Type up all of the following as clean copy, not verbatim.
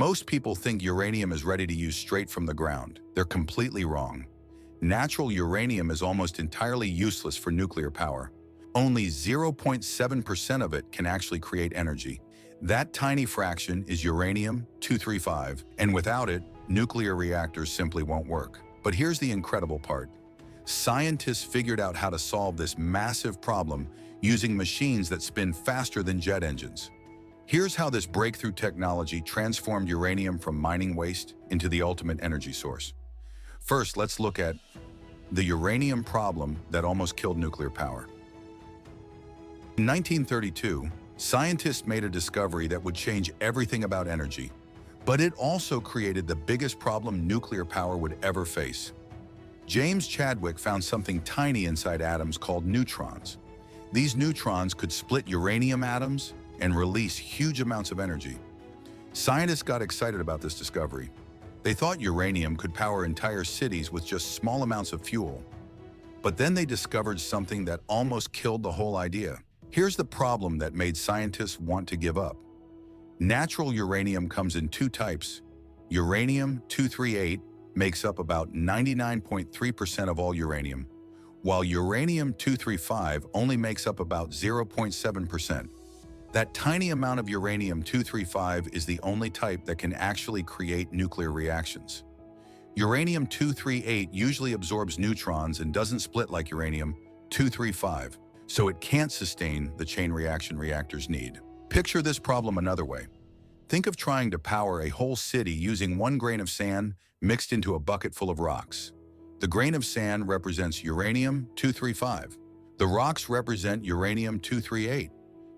Most people think uranium is ready to use straight from the ground. They're completely wrong. Natural uranium is almost entirely useless for nuclear power. Only 0.7% of it can actually create energy. That tiny fraction is uranium-235, and without it, nuclear reactors simply won't work. But here's the incredible part. Scientists figured out how to solve this massive problem using machines that spin faster than jet engines. Here's how this breakthrough technology transformed uranium from mining waste into the ultimate energy source. First, let's look at the uranium problem that almost killed nuclear power. In 1932, scientists made a discovery that would change everything about energy, but it also created the biggest problem nuclear power would ever face. James Chadwick found something tiny inside atoms called neutrons. These neutrons could split uranium atoms and release huge amounts of energy. Scientists got excited about this discovery. They thought uranium could power entire cities with just small amounts of fuel. But then they discovered something that almost killed the whole idea. Here's the problem that made scientists want to give up. Natural uranium comes in two types. Uranium-238 makes up about 99.3% of all uranium, while uranium-235 only makes up about 0.7%. That tiny amount of uranium-235 is the only type that can actually create nuclear reactions. Uranium-238 usually absorbs neutrons and doesn't split like uranium-235, so it can't sustain the chain reaction reactors need. Picture this problem another way. Think of trying to power a whole city using 1 grain of sand mixed into a bucket full of rocks. The grain of sand represents uranium-235. The rocks represent uranium-238.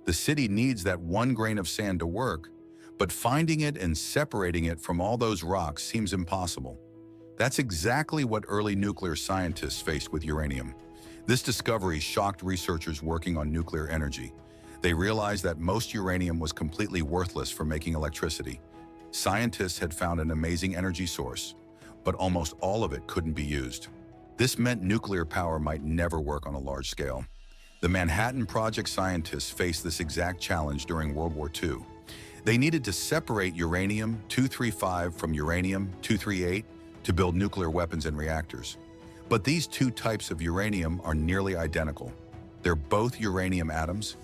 The city needs that 1 grain of sand to work, but finding it and separating it from all those rocks seems impossible. That's exactly what early nuclear scientists faced with uranium. This discovery shocked researchers working on nuclear energy. They realized that most uranium was completely worthless for making electricity. Scientists had found an amazing energy source, but almost all of it couldn't be used. This meant nuclear power might never work on a large scale. The Manhattan Project scientists faced this exact challenge during World War II. They needed to separate uranium-235 from uranium-238 to build nuclear weapons and reactors. But these two types of uranium are nearly identical. They're both uranium atoms.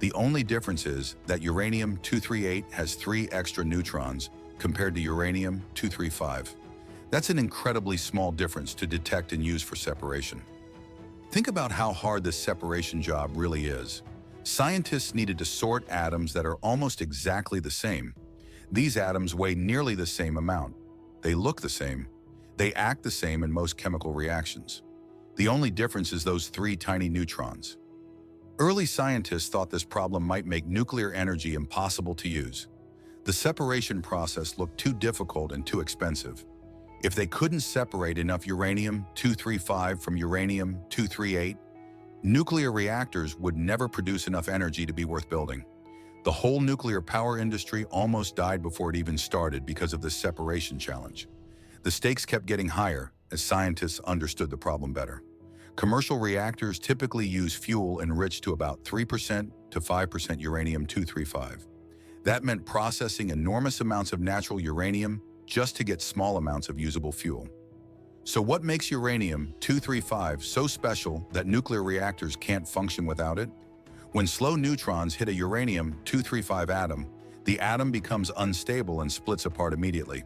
The only difference is that uranium-238 has 3 extra neutrons compared to uranium-235. That's an incredibly small difference to detect and use for separation. Think about how hard this separation job really is. Scientists needed to sort atoms that are almost exactly the same. These atoms weigh nearly the same amount. They look the same. They act the same in most chemical reactions. The only difference is those 3 tiny neutrons. Early scientists thought this problem might make nuclear energy impossible to use. The separation process looked too difficult and too expensive. If they couldn't separate enough uranium-235 from uranium-238, nuclear reactors would never produce enough energy to be worth building. The whole nuclear power industry almost died before it even started because of this separation challenge. The stakes kept getting higher as scientists understood the problem better. Commercial reactors typically use fuel enriched to about 3% to 5% uranium-235. That meant processing enormous amounts of natural uranium just to get small amounts of usable fuel. So what makes uranium-235 so special that nuclear reactors can't function without it? When slow neutrons hit a uranium-235 atom, the atom becomes unstable and splits apart immediately.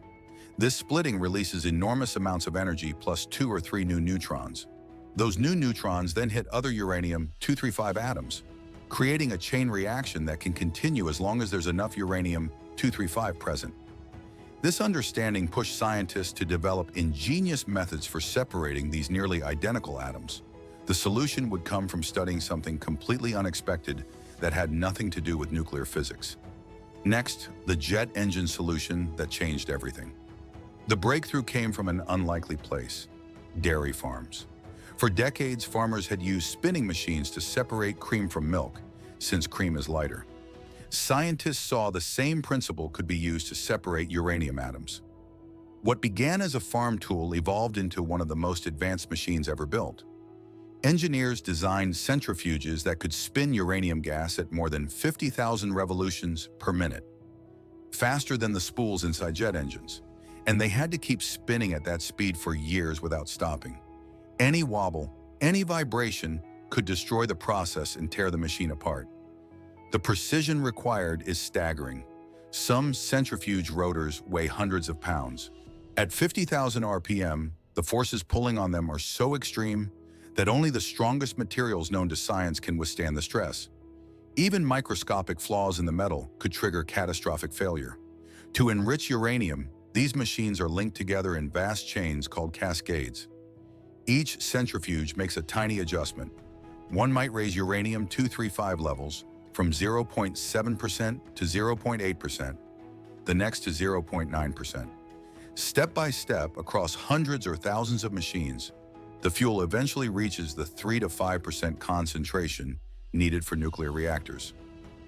This splitting releases enormous amounts of energy plus 2 or 3 new neutrons. Those new neutrons then hit other uranium-235 atoms, creating a chain reaction that can continue as long as there's enough uranium-235 present. This understanding pushed scientists to develop ingenious methods for separating these nearly identical atoms. The solution would come from studying something completely unexpected that had nothing to do with nuclear physics. Next, the jet engine solution that changed everything. The breakthrough came from an unlikely place: dairy farms. For decades, farmers had used spinning machines to separate cream from milk, since cream is lighter. Scientists saw the same principle could be used to separate uranium atoms. What began as a farm tool evolved into one of the most advanced machines ever built. Engineers designed centrifuges that could spin uranium gas at more than 50,000 revolutions per minute. faster than the spools inside jet engines. And they had to keep spinning at that speed for years without stopping. Any wobble, any vibration could destroy the process and tear the machine apart. The precision required is staggering. Some centrifuge rotors weigh hundreds of pounds. At 50,000 RPM, the forces pulling on them are so extreme that only the strongest materials known to science can withstand the stress. Even microscopic flaws in the metal could trigger catastrophic failure. To enrich uranium, these machines are linked together in vast chains called cascades. Each centrifuge makes a tiny adjustment. One might raise uranium-235 levels from 0.7% to 0.8%, the next to 0.9%. Step by step, across hundreds or thousands of machines, the fuel eventually reaches the 3 to 5% concentration needed for nuclear reactors.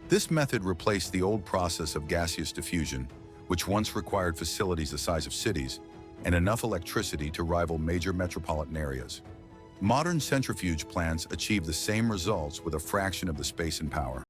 This method replaced the old process of gaseous diffusion, which once required facilities the size of cities and enough electricity to rival major metropolitan areas. Modern centrifuge plants achieve the same results with a fraction of the space and power.